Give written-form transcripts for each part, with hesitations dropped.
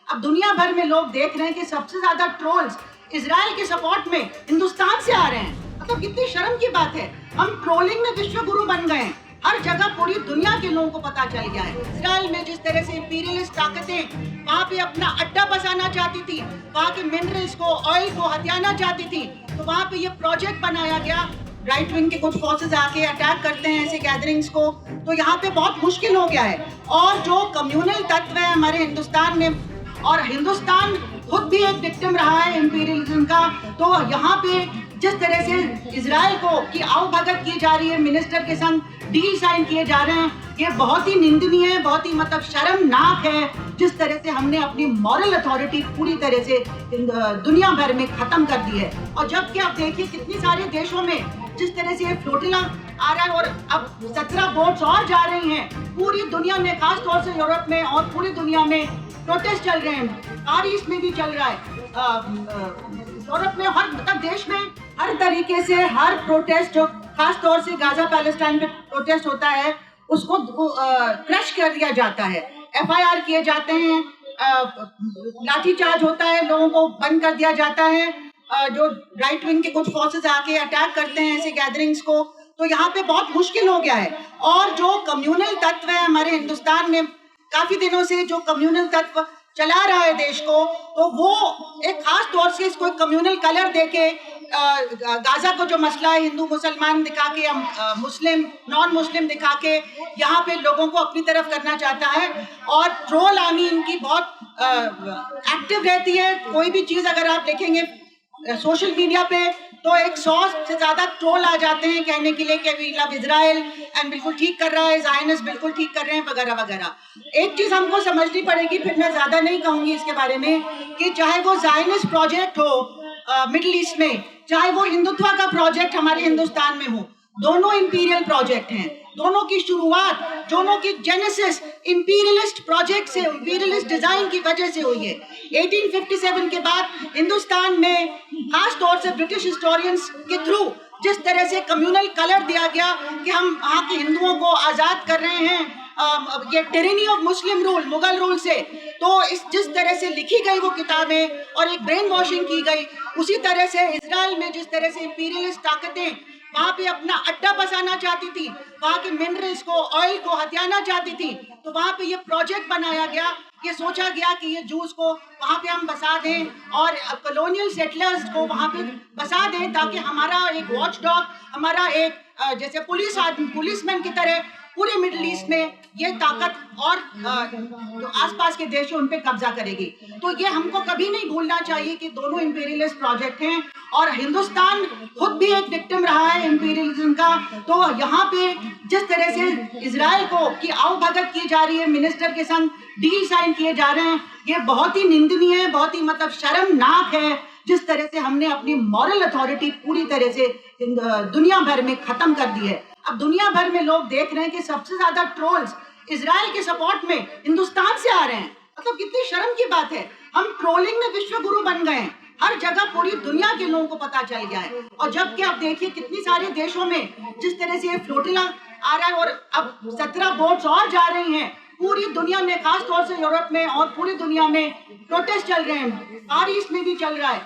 अब दुनिया भर में लोग देख रहे हैं कि सबसे ज्यादा ट्रोल्स इजराइल के सपोर्ट में हिंदुस्तान से आ रहे हैं। मतलब कितनी शर्म की बात है, हम ट्रोलिंग में विश्व गुरु बन गए हैं। हर जगह पूरी दुनिया के लोगों को पता चल गया है इजराइल में जिस तरह से इंपीरियलिस्ट ताकतें वहां पे अपना अड्डा बसाना चाहती थी, वहां के मिनरल्स को, ऑयल को हथियाना चाहती थी, तो वहां पे ये प्रोजेक्ट बनाया गया। राइट विंग के कुछ फोर्सेस आके अटैक करते हैं ऐसे गैदरिंग्स को, तो यहाँ पे बहुत मुश्किल हो गया है। और जो कम्युनल तत्व है हमारे हिंदुस्तान में, और हिंदुस्तान खुद भी एक विक्टिम रहा है इंपीरियलिज्म का, तो यहाँ पे जिस तरह से इजराइल को की आओ भगत की जा रही है, मिनिस्टर के संग डील साइन किए जा रहे हैं, ये बहुत ही निंदनीय है, बहुत ही मतलब शर्मनाक है। जिस तरह से हमने अपनी मॉरल अथॉरिटी पूरी तरह से दुनिया भर में खत्म कर दी है। और जबकि आप देखिए कितनी सारे देशों में जिस तरह से फ्लोटिला आ रहा है, और अब 17 बोट्स और जा रही हैं पूरी दुनिया में, खास तौर से यूरोप में और पूरी दुनिया में प्रोटेस्ट चल रहे हैं। फार ईस्ट में भी चल रहा है, यूरोप में, हर मतलब देश में हर तरीके से हर प्रोटेस्ट जो खास तौर से गाजा पैलेस्टाइन पे प्रोटेस्ट होता है उसको क्रश कर दिया जाता है, FIR किए जाते हैं, लाठीचार्ज होता है, लोगों को बंद कर दिया जाता है। जो राइट विंग के कुछ फोर्सेस आके अटैक करते हैं ऐसे गैदरिंग्स को, तो यहाँ पे बहुत मुश्किल हो गया है। और जो कम्युनल तत्व है हमारे हिंदुस्तान में, काफी दिनों से जो कम्युनल तत्व चला रहा है देश को, तो वो एक खास तौर से इसको कम्युनल कलर देके गाजा को जो मसला है हिंदू मुसलमान दिखा के, मुस्लिम नॉन मुस्लिम दिखा के यहाँ पे लोगों को अपनी तरफ करना चाहता है। और ट्रोल आर्मी इनकी बहुत एक्टिव रहती है। कोई भी चीज अगर आप देखेंगे सोशल मीडिया पे तो 100 से ज्यादा ट्रोल आ जाते हैं कहने के लिए कि वी लव इजराइल एंड बिल्कुल ठीक कर रहा है, ज़ायनिस्ट बिल्कुल ठीक कर रहे हैं, वगैरह वगैरह। एक चीज हमको समझनी पड़ेगी, फिर मैं ज्यादा नहीं कहूंगी इसके बारे में, कि चाहे वो ज़ायनिस्ट प्रोजेक्ट हो मिडिल ईस्ट में, चाहे वो हिंदुत्व का प्रोजेक्ट हमारे हिंदुस्तान में हो, दोनों इंपीरियल प्रोजेक्ट हैं। दोनों की शुरुआत, दोनों की जेनेसिस इंपीरियलिस्ट प्रोजेक्ट से, इंपीरियलिस्ट डिजाइन की वजह से हुई है। 1857 के बाद हिंदुस्तान में खास तौर से ब्रिटिश हिस्टोरियंस के थ्रू जिस तरह से कम्युनल कलर दिया गया कि हम वहाँ के हिंदुओं को आजाद कर रहे हैं, ये tyranny of Muslim rule, Mughal rule से, तो इस जिस तरह से लिखी गई वो किताबें और एक ब्रेन वॉशिंग की गई, उसी तरह से इजराइल में जिस तरह से इंपीरियलिस्ट ताकतें वहां पे अपना अड्डा बसाना चाहती थी, वहां के मिनरल्स को, ऑयल को हथियाना चाहती थी, तो वहां पे ये प्रोजेक्ट बनाया गया, ये सोचा गया कि ये जूस को वहां पे हम बसा दें और कॉलोनियल सेटलर्स को वहां पे बसा दें, ताकि हमारा एक वॉच डॉग, हमारा एक जैसे पुलिसमैन की तरह पूरे मिडिल ईस्ट में ये ताकत और जो आसपास के देश है उन पे कब्जा करेगी। तो ये हमको कभी नहीं भूलना चाहिए कि दोनों इंपीरियलिस्ट प्रोजेक्ट हैं, और हिंदुस्तान खुद भी एक विक्टिम रहा है इंपीरियलिज्म का। तो यहाँ पे जिस तरह से इजराइल को की आओ भगत की जा रही है, मिनिस्टर के संग डील साइन किए जा रहे हैं, ये बहुत ही निंदनीय है, बहुत ही मतलब शर्मनाक है। जिस तरह से हमने अपनी मॉरल अथॉरिटी पूरी तरह से दुनिया भर में खत्म कर दी है। अब दुनिया भर में लोग देख रहे हैं कि सबसे ज्यादा ट्रोल्स इजराइल के सपोर्ट में हिंदुस्तान से आ रहे हैं। मतलब कितनी शर्म की बात है, हम ट्रोलिंग में विश्व गुरु बन गए हैं। हर जगह पूरी दुनिया के लोगों को पता चल गया है। और जबकि आप देखिए कितनी सारे देशों में जिस तरह से फ्लोटिला आ रहा है, और अब 17 बोट्स और जा रही हैं पूरी दुनिया में, खास तौर से यूरोप में और पूरी दुनिया में प्रोटेस्ट चल रहे हैं। फार ईस्ट में भी चल रहा है,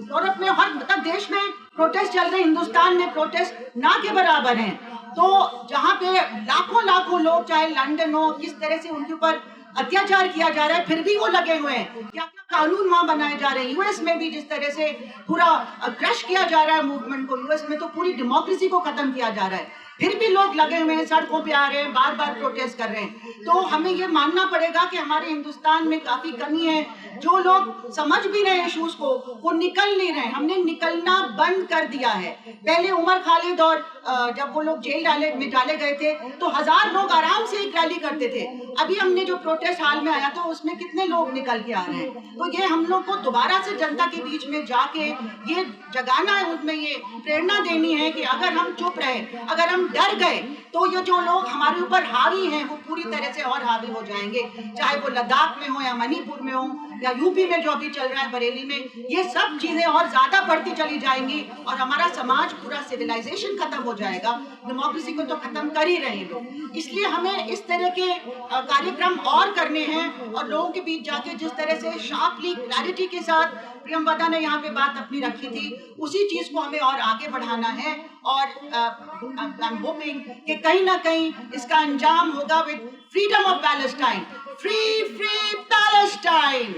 यूरोप में, हर मतलब देश में प्रोटेस्ट चल रहे हैं। हिंदुस्तान में प्रोटेस्ट ना के बराबर हैं। तो जहाँ पे लाखों लाखों लोग, चाहे लंदन हो, किस तरह से उनके ऊपर अत्याचार किया जा रहा है, फिर भी वो लगे हुए हैं। क्या क्या कानून वहां बनाए जा रहे हैं। यूएस में भी जिस तरह से पूरा क्रश किया जा रहा है मूवमेंट को, यूएस में तो पूरी डेमोक्रेसी को खत्म किया जा रहा है, फिर भी लोग लगे हुए हैं, सड़कों पे आ रहे हैं, बार बार प्रोटेस्ट कर रहे हैं। तो हमें ये मानना पड़ेगा कि हमारे हिंदुस्तान में काफी कमी है। जो लोग समझ भी रहे हैं इश्यूज को, वो निकल नहीं रहे। हमने निकलना बंद कर दिया है। पहले उमर खालिद और जब वो लोग जेल में डाले गए थे तो 1000 लोग आराम से एक रैली करते थे। अभी हमने जो प्रोटेस्ट हाल में आया था उसमें कितने लोग निकल के आ रहे हैं। तो ये हम लोग को दोबारा से जनता के बीच में जाके ये जगाना है, उनमें ये प्रेरणा देनी है कि अगर हम चुप रहे, अगर हम डर गए, तो ये जो लोग हमारे ऊपर हावी हैं वो पूरी तरह से और हावी हो जाएंगे। चाहे वो लद्दाख में हो या मणिपुर में हो या यूपी में जो अभी चल रहा है बरेली में, ये सब चीजें और ज्यादा बढ़ती चली जाएंगी और हमारा समाज, पूरा सिविलाइजेशन खत्म हो जाएगा। डेमोक्रेसी को तो खत्म कर ही रहे लोग। इसलिए हमें इस तरह के कार्यक्रम और करने हैं और लोगों के बीच जाके जिस तरह से शार्पली क्लैरिटी के साथ प्रियंवदा ने यहाँ पे बात अपनी रखी थी, उसी चीज को हमें और आगे बढ़ाना है। और आई एम होपिंग कि कहीं ना कहीं इसका अंजाम होगा with freedom of Palestine. Free free Palestine,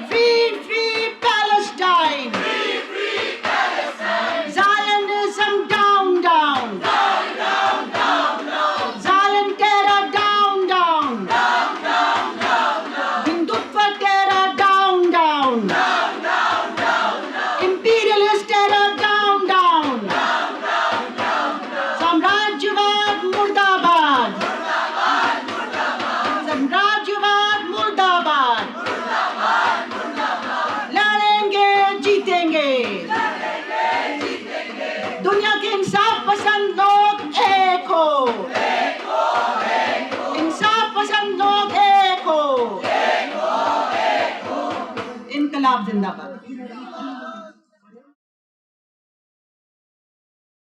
free free Palestine, Zionism down, down, Zion terror down, down, Hindutva terror down, down, imperialist terror down, down, Samrajyavad Murdabad, Samrajyavad Murdabad, लड़ेंगे जीतेंगे, दुनिया के इंसाफ पसंद लोग एक हो, इंसाफ पसंद लोग एक हो, इनकलाब जिंदाबाद।